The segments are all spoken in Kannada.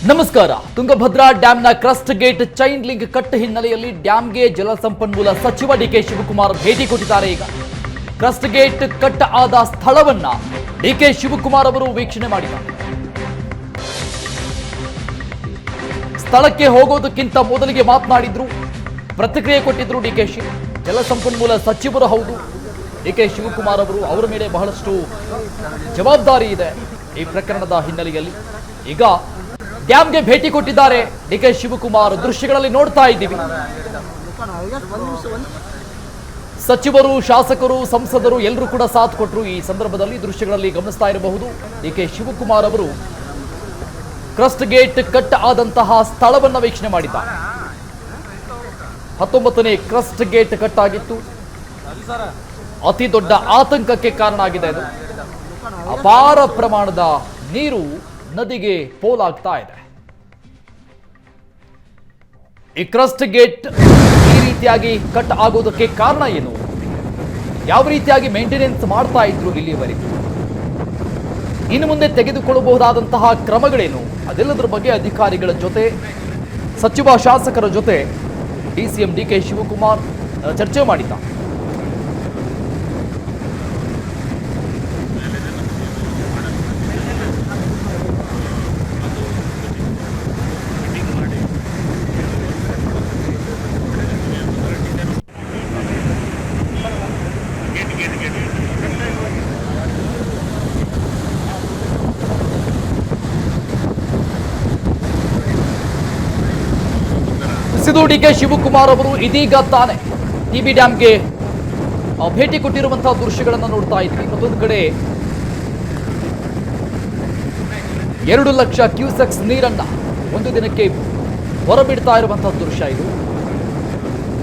ನಮಸ್ಕಾರ. ತುಂಗಭದ್ರಾ ಡ್ಯಾಂನ crest gate chain link cut ಹಿನ್ನೆಲೆಯಲ್ಲಿ ಡ್ಯಾಂಗೆ ಜಲಸಂಪನ್ಮೂಲ ಸಚಿವ ಡಿಕೆ ಶಿವಕುಮಾರ್ ಭೇಟಿ ಕೊಟ್ಟಿದ್ದಾರೆ. ಈಗ ಕ್ರಸ್ಟ್ ಗೇಟ್ ಕಟ್ ಆದ ಸ್ಥಳವನ್ನ ಡಿಕೆ ಶಿವಕುಮಾರ್ ಅವರು ವೀಕ್ಷಣೆ ಮಾಡಿದ್ದಾರೆ. ಸ್ಥಳಕ್ಕೆ ಹೋಗೋದಕ್ಕಿಂತ ಮೊದಲಿಗೆ ಮಾತನಾಡಿದ್ರು, ಪ್ರತಿಕ್ರಿಯೆ ಕೊಟ್ಟಿದ್ರು ಡಿಕೆಶಿ. ಜಲಸಂಪನ್ಮೂಲ ಸಚಿವರು ಹೌದು, ಡಿಕೆ ಶಿವಕುಮಾರ್ ಅವರು ಅವರ ಮೇಲೆ ಬಹಳಷ್ಟು ಜವಾಬ್ದಾರಿ ಇದೆ ಈ ಪ್ರಕರಣದ ಹಿನ್ನೆಲೆಯಲ್ಲಿ. ಈಗ ಡ್ಯಾಂಗೆ ಭೇಟಿ ಕೊಟ್ಟಿದ್ದಾರೆ ಡಿಕೆ ಶಿವಕುಮಾರ್. ದೃಶ್ಯಗಳಲ್ಲಿ ನೋಡ್ತಾ ಇದ್ದೀವಿ, ಸಚಿವರು, ಶಾಸಕರು, ಸಂಸದರು ಎಲ್ಲರೂ ಕೂಡ ಸಾಥ್ ಕೊಟ್ಟರು. ಈ ಸಂದರ್ಭದಲ್ಲಿ ದೃಶ್ಯಗಳಲ್ಲಿ ಗಮನಿಸ್ತಾ ಇರಬಹುದು, ಡಿಕೆ ಶಿವಕುಮಾರ್ ಅವರು ಕ್ರಸ್ಟ್ ಗೇಟ್ ಕಟ್ ಆದಂತಹ ಸ್ಥಳವನ್ನು ವೀಕ್ಷಣೆ ಮಾಡಿದ್ದಾರೆ. 19ನೇ ಕ್ರಸ್ಟ್ ಗೇಟ್ ಕಟ್ ಆಗಿತ್ತು. ಅತಿ ದೊಡ್ಡ ಆತಂಕಕ್ಕೆ ಕಾರಣ ಆಗಿದೆ. ಇದು ಅಪಾರ ಪ್ರಮಾಣದ ನೀರು ನದಿಗೆ ಪೋಲಾಗ್ತಾ ಇದೆ. ಈ ಕ್ರಸ್ಟ್ ಗೇಟ್ ಈ ರೀತಿಯಾಗಿ ಕಟ್ ಆಗೋದಕ್ಕೆ ಕಾರಣ ಏನು, ಯಾವ ರೀತಿಯಾಗಿ ಮೇಂಟೆನೆನ್ಸ್ ಮಾಡ್ತಾ ಇದ್ರು ಇಲ್ಲಿವರೆಗೂ, ಇನ್ನು ಮುಂದೆ ತೆಗೆದುಕೊಳ್ಳಬಹುದಾದಂತಹ ಕ್ರಮಗಳೇನು, ಅದೆಲ್ಲದರ ಬಗ್ಗೆ ಅಧಿಕಾರಿಗಳ ಜೊತೆ, ಸಚಿವ ಶಾಸಕರ ಜೊತೆ ಡಿಸಿಎಂ ಡಿಕೆ ಶಿವಕುಮಾರ್ ಚರ್ಚೆ ಮಾಡಿದ್ದಾರೆ. ಡಿಕೆ ಶಿವಕುಮಾರ್ ಅವರು ಇದೀಗ ತಾನೆ ಟಿಬಿ ಡ್ಯಾಂಗೆ ಭೇಟಿ ಕೊಟ್ಟಿರುವಂತಹ ದೃಶ್ಯಗಳನ್ನು ನೋಡ್ತಾ ಇದ್ವಿ. ಮತ್ತೊಂದು ಕಡೆ 2 ಲಕ್ಷ ಕ್ಯೂಸೆಕ್ಸ್ ನೀರನ್ನ ಒಂದು ದಿನಕ್ಕೆ ಹೊರಬಿಡ್ತಾ ಇರುವಂತಹ ದೃಶ್ಯ ಇದು.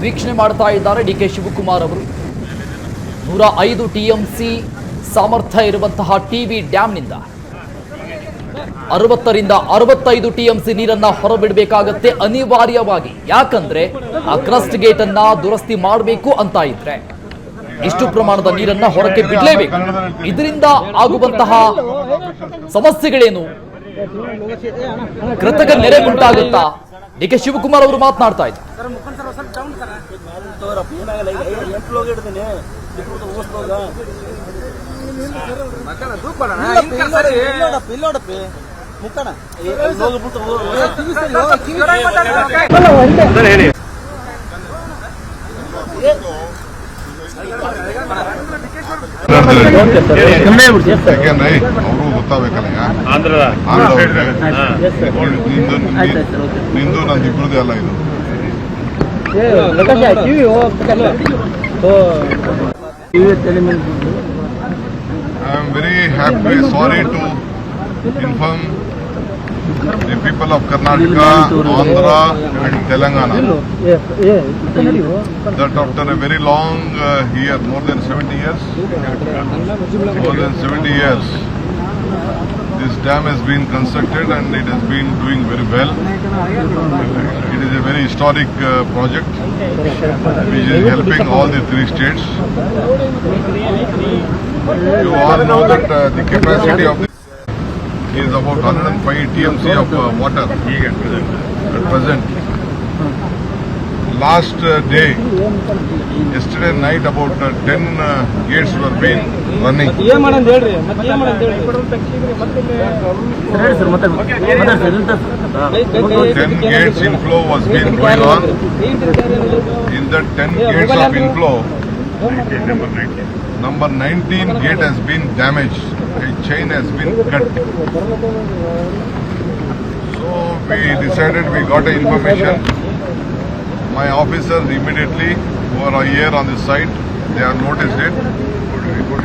ವೀಕ್ಷಣೆ ಮಾಡ್ತಾ ಇದ್ದಾರೆ ಡಿಕೆ ಶಿವಕುಮಾರ್ ಅವರು. 105 TMC ಸಾಮರ್ಥ್ಯ ಇರುವಂತಹ ಟಿಬಿ ಡ್ಯಾಂನಿಂದ 60ರಿಂದ 65 TMC ನೀರನ್ನ ಹೊರಬಿಡಬೇಕಾಗತ್ತೆ ಅನಿವಾರ್ಯವಾಗಿ. ಯಾಕಂದ್ರೆ ಆ ಕ್ರಸ್ಟ್ ಗೇಟ್ ಅನ್ನ ದುರಸ್ತಿ ಮಾಡಬೇಕು ಅಂತ ಇದ್ರೆ ಇಷ್ಟು ಪ್ರಮಾಣದ ನೀರನ್ನ ಹೊರಕ್ಕೆ ಬಿಡಲೇಬೇಕು. ಇದರಿಂದ ಆಗುವಂತಹ ಸಮಸ್ಯೆಗಳೇನು, ಕೃತಕ ನೆರೆ ಉಂಟಾಗುತ್ತಾ, ಡಿಕೆ ಶಿವಕುಮಾರ್ ಅವರು ಮಾತನಾಡ್ತಾ ಇದ್ದಾರೆ. ಅವರು ಗೊತ್ತಾಗಬೇಕಲ್ಲ, ನಿಂದು ನಂದು ಇಬ್ಬರದೇ ಅಲ್ಲ ಇದು. I am very happy, sorry to inform the people of Karnataka, Andhra and Telangana that after a very long year, more than 70 years, this dam has been constructed and it has been doing very well. It is a very historic project which is helping all the 3 states. You all know that the capacity of this is about 105 TMC of water at present. Last day, yesterday night, about 10 gates were being running. 10 gates inflow was being going on. In the 10 gates of inflow, number 19 gate has been damaged. A chain has been cut. So we decided, we got a information. My officers immediately, who are here on the site, they have noticed it.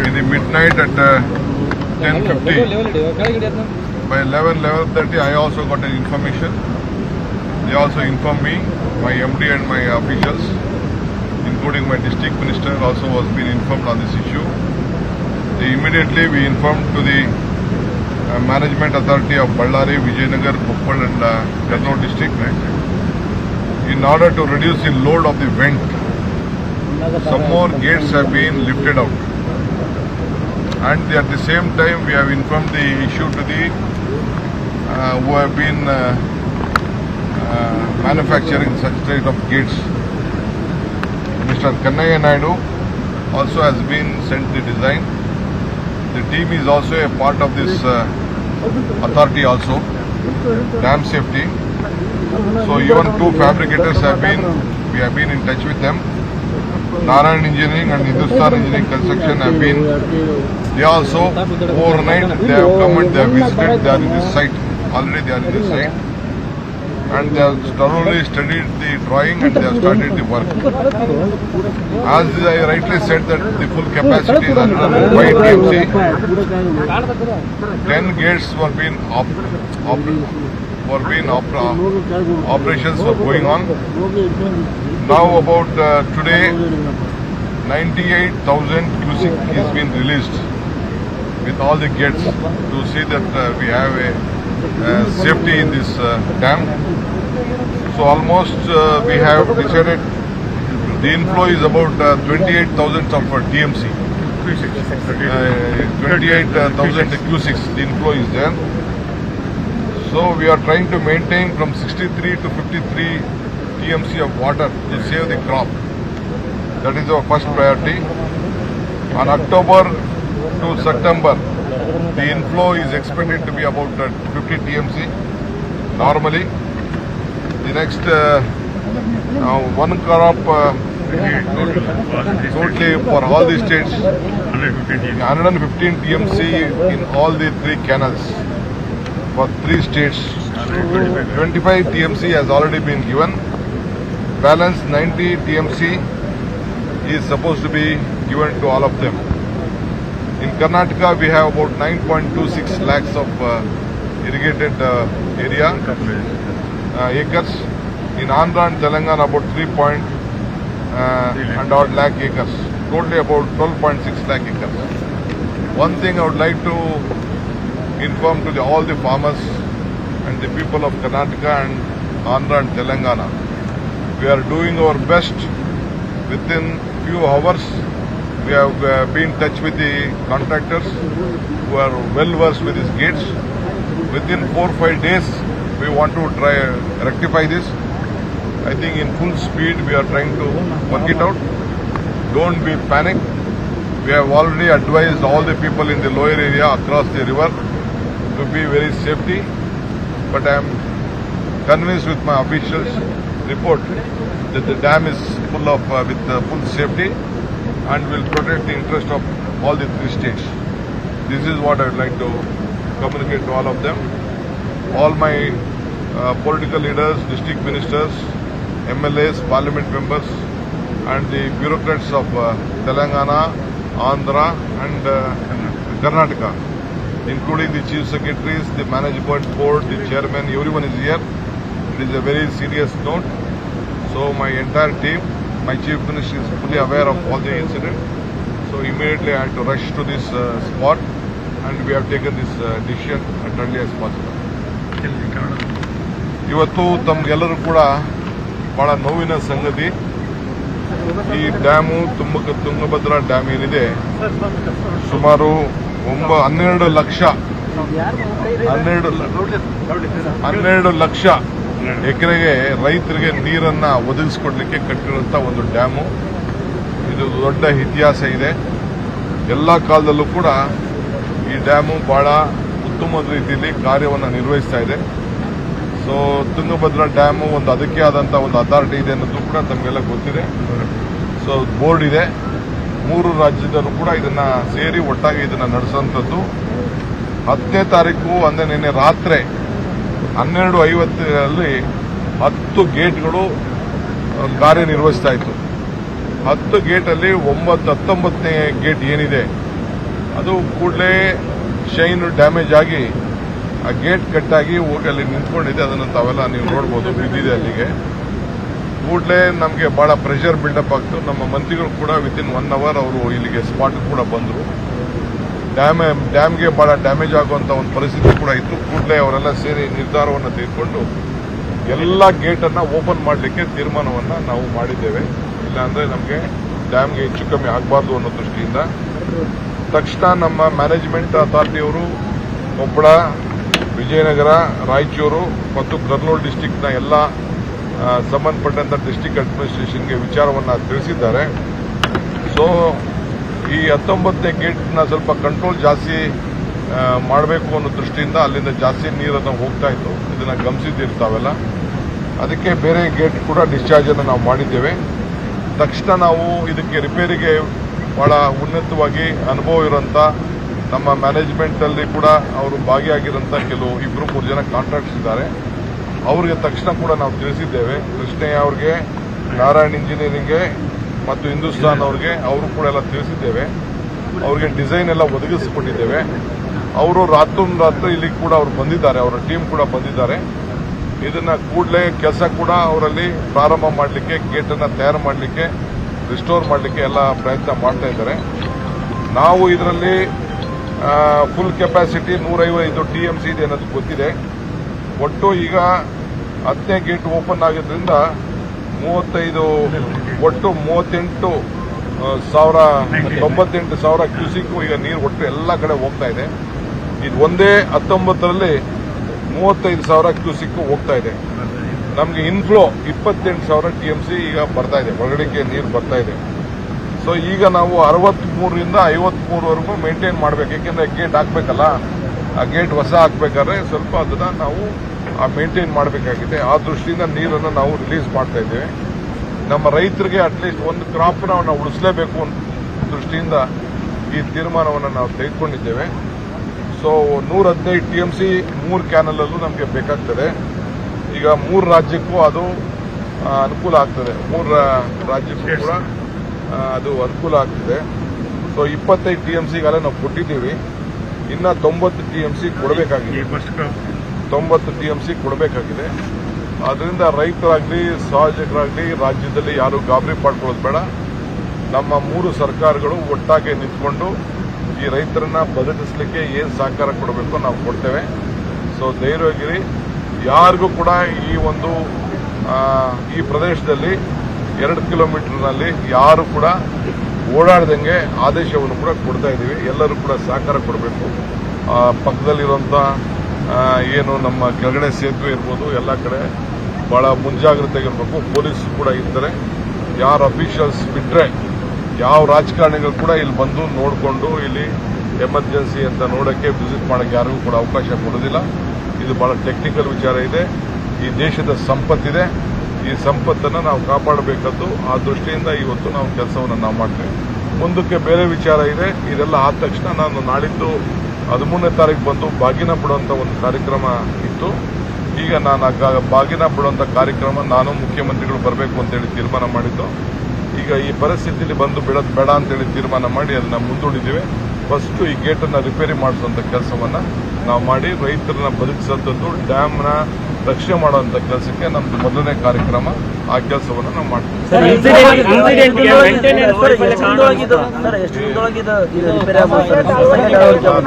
In the midnight at 10:50, by 11:30, I also got an information. They also informed me, my MD and my officials, including my district minister also was being informed on this issue. Immediately we informed to the management authority of Ballari, Vijayanagar, Koppal and Kurnool district. In order to reduce the load of the vent, some more gates have been lifted out. And at the same time we have informed the issue to the who have been manufacturing such type of gates. Mr. Kannaya Naidu also has been sent the design. The team is also a part of this authority also, dam safety. So even two fabricators we have been in touch with them. Narayan Engineering and Hindustan Engineering Construction have been, they also overnight they have come and they have visited, they are in this site, already they are in this site. And they have thoroughly studied the drawing and they have started the work. As I rightly said that the full capacity is 105 TMC, 10 gates were being operations were going on. Now about today 98,000 cubic is been released with all the gates to see that we have a safety in this dam. So almost we have decided the inflow is about 28,000 of TMC. 28,000 Q6, the inflow is there. So we are trying to maintain from 63 to 53 TMC of water to save the crop. That is our first priority. On October to September, the inflow is expected to be about 50 TMC normally. The next one crop totally for all the states 115 TMC in all the three canals for 3 states. 25 TMC has already been given. Balance 90 TMC is supposed to be given to all of them. In Karnataka, we have about 9.26 lakhs of irrigated area, acres. In Andhra and Telangana, about 3 and odd lakh acres. Totally about 12.6 lakh acres. One thing I would like to inform to all the farmers and the people of Karnataka and Andhra and Telangana. We are doing our best. Within few hours, we have been in touch with the contractors who are well versed with these gates. Within 4-5 days, we want to try rectify this. I think in full speed we are trying to work it out. Don't be panic. We have already advised all the people in the lower area across the river to be very safety. But I am convinced with my officials report that the dam is full of with full safety and will protect the interest of all the 3 states. This is what I would like to communicate to all of them. All my political leaders, district ministers, MLAs, parliament members and the bureaucrats of Telangana, Andhra and Karnataka, including the chief secretaries, the management board, the chairman, everyone is here. It is a very serious note. So my entire team, my chief minister is fully aware of all the incident. So immediately I had to rush to this spot and we have taken this decision as early as possible. ಇವತ್ತು ತಮಗೆಲ್ಲರೂ ಕೂಡ ಬಹಳ ನೋವಿನ ಸಂಗತಿ. ಈ ಡ್ಯಾಮು ತುಂಗಭದ್ರಾ ಡ್ಯಾಮ್ ಏನಿದೆ ಸುಮಾರು 12 ಲಕ್ಷ ಎಕರೆಗೆ ರೈತರಿಗೆ ನೀರನ್ನ ಒದಗಿಸಿಕೊಡ್ಲಿಕ್ಕೆ ಕಟ್ಟಿರುವಂತ ಒಂದು ಡ್ಯಾಮು. ಇದು ದೊಡ್ಡ ಇತಿಹಾಸ ಇದೆ. ಎಲ್ಲ ಕಾಲದಲ್ಲೂ ಕೂಡ ಈ ಡ್ಯಾಮು ಬಹಳ ಉತ್ತಮವಾದ ರೀತಿಯಲ್ಲಿ ಕಾರ್ಯವನ್ನು ನಿರ್ವಹಿಸ್ತಾ ಇದೆ. ಸೊ ತುಂಗಭದ್ರಾ ಡ್ಯಾಮು ಅದಕ್ಕೆ ಆದಂತ ಒಂದು ಅಥಾರಿಟಿ ಇದೆ ಅನ್ನೋದು ಕೂಡ ತಮಗೆಲ್ಲ ಗೊತ್ತಿದೆ. ಸೊ ಬೋರ್ಡ್ ಇದೆ. 3 ರಾಜ್ಯದಲ್ಲೂ ಕೂಡ ಇದನ್ನ ಸೇರಿ ಒಟ್ಟಾಗಿ ಇದನ್ನ ನಡೆಸುವಂತದ್ದು. 10ನೇ ತಾರೀಕು ಅಂದ್ರೆ ನಿನ್ನೆ ರಾತ್ರಿ 12:50 10 ಗೇಟ್ಗಳು ಕಾರ್ಯನಿರ್ವಹಿಸ್ತಾ ಇತ್ತು. 10 ಗೇಟಲ್ಲಿ 19ನೇ ಗೇಟ್ ಏನಿದೆ ಅದು ಕೂಡಲೇ ಶೈನ್ ಡ್ಯಾಮೇಜ್ ಆಗಿ ಆ ಗೇಟ್ ಕಟ್ಟಾಗಿ ಹೋಗಿ ಅಲ್ಲಿ ನಿಂತ್ಕೊಂಡಿದೆ. ಅದನ್ನು ತಾವೆಲ್ಲ ನೀವು ನೋಡ್ಬೋದು, ಬಿದ್ದಿದೆ ಅಲ್ಲಿಗೆ. ಕೂಡಲೇ ನಮಗೆ ಬಹಳ ಪ್ರೆಷರ್ ಬಿಲ್ಡಪ್ ಆಗ್ತು. ನಮ್ಮ ಮಂತ್ರಿಗಳು ಕೂಡ ವಿತಿನ್ 1 ಅವರ್ ಅವರು ಇಲ್ಲಿಗೆ ಸ್ಪಾಟ್ ಕೂಡ ಬಂದರು. ಡ್ಯಾಮ್ಗೆ ಬಹಳ ಡ್ಯಾಮೇಜ್ ಆಗುವಂತ ಒಂದು ಪರಿಸ್ಥಿತಿ ಕೂಡ ಇತ್ತು. ಕೂಡಲೇ ಅವರೆಲ್ಲ ಸೇರಿ ನಿರ್ಧಾರವನ್ನು ತೆಗೆದುಕೊಂಡು ಎಲ್ಲ ಗೇಟನ್ನು ಓಪನ್ ಮಾಡಲಿಕ್ಕೆ ತೀರ್ಮಾನವನ್ನು ನಾವು ಮಾಡಿದ್ದೇವೆ. ಇಲ್ಲಾಂದ್ರೆ ನಮಗೆ ಡ್ಯಾಮ್ಗೆ ಹೆಚ್ಚು ಕಮ್ಮಿ ಆಗಬಾರ್ದು ಅನ್ನೋ ದೃಷ್ಟಿಯಿಂದ ತಕ್ಷಣ ನಮ್ಮ ಮ್ಯಾನೇಜ್ಮೆಂಟ್ ಅಥಾರಿಟಿಯವರು, ಕೊಪ್ಪಳ ವಿಜಯನಗರ, ರಾಯಚೂರು ಮತ್ತು ಕರ್ನೂಲು ಡಿಸ್ಟಿಕ್ನ ಎಲ್ಲ ಸಂಬಂಧಪಟ್ಟಂಥ ಡಿಸ್ಟಿಕ್ ಅಡ್ಮಿನಿಸ್ಟ್ರೇಷನ್ಗೆ ವಿಚಾರವನ್ನು ತಿಳಿಸಿದ್ದಾರೆ. ಸೊ ಈ 19ನೇ ಗೇಟ್ನ ಸ್ವಲ್ಪ ಕಂಟ್ರೋಲ್ ಜಾಸ್ತಿ ಮಾಡಬೇಕು ಅನ್ನೋ ದೃಷ್ಟಿಯಿಂದ ಅಲ್ಲಿಂದ ಜಾಸ್ತಿ ನೀರನ್ನು ಹೋಗ್ತಾ ಇತ್ತು. ಇದನ್ನು ಗಮನಿಸಿದ್ದಿರ್ತಾವೆಲ್ಲ. ಅದಕ್ಕೆ ಬೇರೆ ಗೇಟ್ ಕೂಡ ಡಿಸ್ಚಾರ್ಜನ್ನು ನಾವು ಮಾಡಿದ್ದೇವೆ. ತಕ್ಷಣ ನಾವು ಇದಕ್ಕೆ ರಿಪೇರಿಗೆ ಬಹಳ ಉನ್ನತವಾಗಿ ಅನುಭವ ಇರೋಂಥ ನಮ್ಮ ಮ್ಯಾನೇಜ್ಮೆಂಟಲ್ಲಿ ಕೂಡ ಅವರು ಭಾಗಿಯಾಗಿರೋಂಥ ಕೆಲವು 2-3 ಜನ ಕಾಂಟ್ರಾಕ್ಟ್ಸ್ ಇದ್ದಾರೆ. ಅವರಿಗೆ ತಕ್ಷಣ ಕೂಡ ನಾವು ತಿಳಿಸಿದ್ದೇವೆ. ಕೃಷ್ಣಯ್ಯ ಅವ್ರಿಗೆ, ನಾರಾಯಣ್ ಇಂಜಿನಿಯರಿಂಗ್ಗೆ ಮತ್ತು ಹಿಂದೂಸ್ತಾನ್ ಅವ್ರಿಗೆ ಅವರು ಕೂಡ ಎಲ್ಲ ತಿಳಿಸಿದ್ದೇವೆ. ಅವ್ರಿಗೆ ಡಿಸೈನ್ ಎಲ್ಲ ಒದಗಿಸಿಕೊಟ್ಟಿದ್ದೇವೆ. ಅವರು ರಾತ್ರಿ ಇಲ್ಲಿಗೆ ಕೂಡ ಅವರು ಬಂದಿದ್ದಾರೆ, ಅವರ ಟೀಮ್ ಕೂಡ ಬಂದಿದ್ದಾರೆ. ಇದನ್ನ ಕೂಡಲೇ ಕೆಲಸ ಕೂಡ ಅವರಲ್ಲಿ ಪ್ರಾರಂಭ ಮಾಡಲಿಕ್ಕೆ, ಗೇಟನ್ನು ತಯಾರು ಮಾಡಲಿಕ್ಕೆ, ರಿಸ್ಟೋರ್ ಮಾಡಲಿಕ್ಕೆ ಎಲ್ಲ ಪ್ರಯತ್ನ ಮಾಡ್ತಾ ಇದ್ದಾರೆ. ನಾವು ಇದರಲ್ಲಿ ಫುಲ್ ಕೆಪಾಸಿಟಿ 155 TMC ಇದೆ ಅನ್ನೋದು ಗೊತ್ತಿದೆ. ಒಟ್ಟು ಈಗ 10ನೇ ಗೇಟ್ ಓಪನ್ ಆಗಿದ್ರಿಂದ 98 ಒಟ್ಟು 98,000 ಕ್ಯೂಸಿಕ್ ಈಗ ನೀರು ಒಟ್ಟು ಎಲ್ಲ ಕಡೆ ಹೋಗ್ತಾ ಇದೆ. ಇದು ಒಂದೇ 19ರಲ್ಲಿ 35,000 ಕ್ಯೂಸಿಕ್ ಹೋಗ್ತಾ ಇದೆ. ನಮಗೆ ಇನ್ಫ್ಲೋ 28,000 TMC ಈಗ ಬರ್ತಾ ಇದೆ, ಒಳಗಡೆಗೆ ನೀರು ಬರ್ತಾ ಇದೆ. ಸೊ ಈಗ ನಾವು 63ರಿಂದ 53ವರೆಗೂ ಮೇಂಟೈನ್ ಮಾಡಬೇಕು. ಯಾಕೆಂದ್ರೆ ಗೇಟ್ ಹಾಕ್ಬೇಕಲ್ಲ, ಆ ಗೇಟ್ ಹೊಸ ಹಾಕ್ಬೇಕಾದ್ರೆ ಸ್ವಲ್ಪ ಅದನ್ನ ನಾವು ಮೇಂಟೈನ್ ಮಾಡಬೇಕಾಗಿದೆ. ಆ ದೃಷ್ಟಿಯಿಂದ ನೀರನ್ನು ನಾವು ರಿಲೀಸ್ ಮಾಡ್ತಾ ಇದ್ದೇವೆ. ನಮ್ಮ ರೈತರಿಗೆ ಅಟ್ಲೀಸ್ಟ್ ಒಂದು ಕ್ರಾಪ್ನ ನಾವು ಉಳಿಸಲೇಬೇಕು ಅನ್ನೋ ದೃಷ್ಟಿಯಿಂದ ಈ ತೀರ್ಮಾನವನ್ನು ನಾವು ತೆಗೆದುಕೊಂಡಿದ್ದೇವೆ. ಸೊ 115 TMC 3 ಕ್ಯಾನಲಲ್ಲೂ ನಮಗೆ ಬೇಕಾಗ್ತದೆ. ಈಗ 3 ರಾಜ್ಯಕ್ಕೂ ಅದು ಅನುಕೂಲ ಆಗ್ತದೆ. 3 ರಾಜ್ಯಕ್ಕೂ ಕೂಡ ಅದು ಅನುಕೂಲ ಆಗ್ತದೆ. ಸೊ 25 TMCಗಾಲ ನಾವು ಕೊಟ್ಟಿದ್ದೀವಿ. ಇನ್ನ 90 TMC ಕೊಡಬೇಕಾಗಿದೆ. 90 TMC ಕೊಡಬೇಕಾಗಿದೆ. ಅದರಿಂದ ರೈತರಾಗಲಿ, ಸಾರ್ವಜನಿಕರಾಗಲಿ ರಾಜ್ಯದಲ್ಲಿ ಯಾರು ಗಾಬರಿ ಪಡ್ಕೊಳ್ಳೋದು ಬೇಡ. ನಮ್ಮ 3 ಸರ್ಕಾರಗಳು ಒಟ್ಟಾಗಿ ನಿಂತ್ಕೊಂಡು ಈ ರೈತರನ್ನ ಬದುಕಿಸಲಿಕ್ಕೆ ಏನು ಸಹಕಾರ ಕೊಡಬೇಕು ನಾವು ಕೊಡ್ತೇವೆ. ಸೊ ಧೈರ್ಯವಾಗಿರಿ. ಯಾರಿಗೂ ಕೂಡ ಈ ಪ್ರದೇಶದಲ್ಲಿ 2 ಕಿಲೋಮೀಟರ್ನಲ್ಲಿ ಯಾರು ಕೂಡ ಓಡಾಡದಂಗೆ ಆದೇಶವನ್ನು ಕೂಡ ಕೊಡ್ತಾ ಇದ್ದೀವಿ. ಎಲ್ಲರೂ ಕೂಡ ಸಹಕಾರ ಕೊಡಬೇಕು. ಪಕ್ಕದಲ್ಲಿರುವಂಥ ಏನು ನಮ್ಮ ಕೆಳಗಡೆ ಸೇತುವೆ ಇರ್ಬೋದು, ಎಲ್ಲ ಕಡೆ ಬಹಳ ಮುಂಜಾಗ್ರತೆಗಿರಬೇಕು. ಪೊಲೀಸ್ ಕೂಡ ಇರ್ತಾರೆ. ಯಾರು ಅಫಿಷಿಯಲ್ಸ್ ಬಿಟ್ಟರೆ ಯಾವ ರಾಜಕಾರಣಿಗಳು ಕೂಡ ಇಲ್ಲಿ ಬಂದು ನೋಡಿಕೊಂಡು ಇಲ್ಲಿ ಎಮರ್ಜೆನ್ಸಿ ಅಂತ ನೋಡೋಕ್ಕೆ ವಿಸಿಟ್ ಮಾಡೋಕ್ಕೆ ಯಾರಿಗೂ ಕೂಡ ಅವಕಾಶ ಕೊಡೋದಿಲ್ಲ. ಇದು ಬಹಳ ಟೆಕ್ನಿಕಲ್ ವಿಚಾರ ಇದೆ. ಈ ದೇಶದ ಸಂಪತ್ತಿದೆ. ಈ ಸಂಪತ್ತನ್ನು ನಾವು ಕಾಪಾಡಬೇಕಾದ್ದು. ಆ ದೃಷ್ಟಿಯಿಂದ ಇವತ್ತು ನಾವು ಕೆಲಸವನ್ನು ನಾವು ಮಾಡ್ತೇವೆ. ಮುಂದಕ್ಕೆ ಬೇರೆ ವಿಚಾರ ಇದೆ. ಇದೆಲ್ಲ ಆದ ತಕ್ಷಣ ನಾನು ನಾಳಿದ್ದು 13ನೇ ತಾರೀಕು ಬಂದು ಬಾಗಿನ ಬಿಡುವಂಥ ಒಂದು ಕಾರ್ಯಕ್ರಮ ಇತ್ತು. ಈಗ ನಾನು ಬಾಗಿನ ಬಿಡುವಂಥ ಕಾರ್ಯಕ್ರಮ ನಾನು ಮುಖ್ಯಮಂತ್ರಿಗಳು ಬರಬೇಕು ಅಂತೇಳಿ ತೀರ್ಮಾನ ಮಾಡಿದ್ದು. ಈಗ ಈ ಪರಿಸ್ಥಿತಿಯಲ್ಲಿ ಬಂದು ಬಿಡೋದು ಬೇಡ ಅಂತೇಳಿ ತೀರ್ಮಾನ ಮಾಡಿ ಅದನ್ನ ಮುಂದೂಡಿದ್ದೇವೆ. ಫಸ್ಟ್ ಈ ಗೇಟನ್ನು ರಿಪೇರಿ ಮಾಡಿಸುವಂಥ ಕೆಲಸವನ್ನು ನಾವು ಮಾಡಿ ರೈತರನ್ನ ಬದುಕಿಸುವಂಥದ್ದು, ಡ್ಯಾಮ್ನ ರಕ್ಷಣೆ ಮಾಡುವಂಥ ಕೆಲಸಕ್ಕೆ ನಮ್ದು ಮೊದಲನೇ ಕಾರ್ಯಕ್ರಮ. ಆ ಕೆಲಸವನ್ನು ನಾವು ಮಾಡ್ತೀವಿ.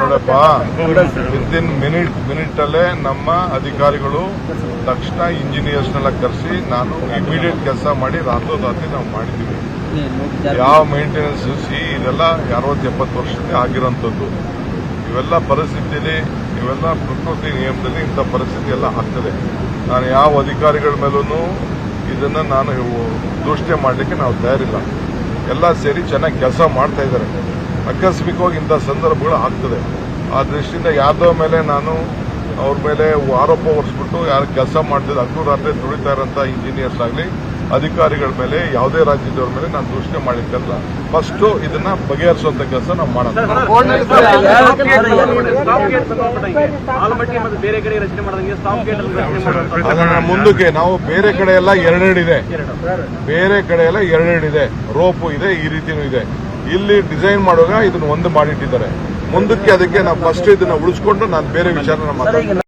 ನೋಡಪ್ಪ, ವಿತಿನ್ ಮಿನಿಟ್ ಅಲ್ಲೇ ನಮ್ಮ ಅಧಿಕಾರಿಗಳು ತಕ್ಷಣ ಇಂಜಿನಿಯರ್ಸ್ನೆಲ್ಲ ಕರೆಸಿ ನಾನು ಇಮಿಡಿಯೇಟ್ ಕೆಲಸ ಮಾಡಿ ರಾತ್ರೋರಾತ್ರಿ ನಾವು ಮಾಡಿದ್ದೀವಿ. ಯಾವ ಮೇಂಟೆನೆನ್ಸ್ ಇದೆಲ್ಲ 60-70 ವರ್ಷಕ್ಕೆ ಆಗಿರೋಂಥದ್ದು. ಇವೆಲ್ಲ ಪರಿಸ್ಥಿತಿಯಲ್ಲಿ, ಇವೆಲ್ಲ ಪ್ರಕೃತಿ ನಿಯಮದಲ್ಲಿ ಇಂಥ ಪರಿಸ್ಥಿತಿ ಎಲ್ಲ ಆಗ್ತದೆ. ನಾನು ಯಾವ ಅಧಿಕಾರಿಗಳ ಮೇಲೂ ಇದನ್ನು ನಾನು ದೂಷಣೆ ಮಾಡಲಿಕ್ಕೆ ನಾವು ತಯಾರಿಲ್ಲ. ಎಲ್ಲ ಸೇರಿ ಚೆನ್ನಾಗಿ ಕೆಲಸ ಮಾಡ್ತಾ ಇದ್ದಾರೆ. ಆಕಸ್ಮಿಕವಾಗಿ ಇಂಥ ಸಂದರ್ಭಗಳು ಆಗ್ತದೆ. ಆ ದೃಷ್ಟಿಯಿಂದ ಯಾರ್ದೋ ಮೇಲೆ ನಾನು ಅವ್ರ ಮೇಲೆ ಆರೋಪ ಹೊರಿಸ್ಬಿಟ್ಟು ಯಾರು ಕೆಲಸ ಮಾಡ್ತಿದ್ದ ಹಗಲು ದುಡಿತಾ ಇರೋಂಥ ಇಂಜಿನಿಯರ್ಸ್ ಆಗಲಿ, ಅಧಿಕಾರಿಗಳ ಮೇಲೆ, ಯಾವುದೇ ರಾಜ್ಯದವ್ರ ಮೇಲೆ ನಾನು ದೂಷಣೆ ಮಾಡಿದ್ದಲ್ಲ. ಫಸ್ಟ್ ಇದನ್ನ ಬಗೆಹರಿಸುವಂತ ಕೆಲಸ ನಾವು ಮಾಡೋಣ. ಅದನ್ನ ಮುಂದಕ್ಕೆ ನಾವು ಬೇರೆ ಕಡೆ ಎಲ್ಲ 2 ಇದೆ, ಬೇರೆ ಕಡೆ ಎಲ್ಲ 2 ಇದೆ, ರೋಪು ಇದೆ, ಈ ರೀತಿನೂ ಇದೆ. ಇಲ್ಲಿ ಡಿಸೈನ್ ಮಾಡುವಾಗ ಇದನ್ನ ಒಂದು ಮಾಡಿಟ್ಟಿದ್ದಾರೆ. ಮುಂದಕ್ಕೆ ಅದಕ್ಕೆ ನಾವು ಫಸ್ಟ್ ಇದನ್ನ ಉಳಿಸ್ಕೊಂಡು ನಾನು ಬೇರೆ ವಿಚಾರನ ಮಾತಾಡ್ತೀನಿ.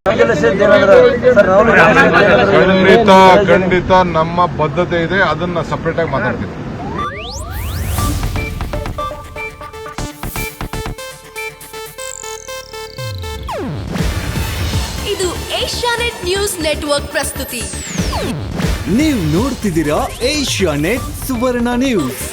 ಖಂಡಿತ ನಮ್ಮ ಬದ್ಧತೆ ಇದೆ. ಅದನ್ನ ಸಪರೇಟ್ ಆಗಿ ಮಾತಾಡ್ತೀನಿ. ಇದು ಏಷ್ಯಾನೆಟ್ ನ್ಯೂಸ್ ನೆಟ್ವರ್ಕ್ ಪ್ರಸ್ತುತಿ. ನೀವು ನೋಡ್ತಿದ್ದೀರಾ ಏಷ್ಯಾನೆಟ್ ಸುವರ್ಣ ನ್ಯೂಸ್.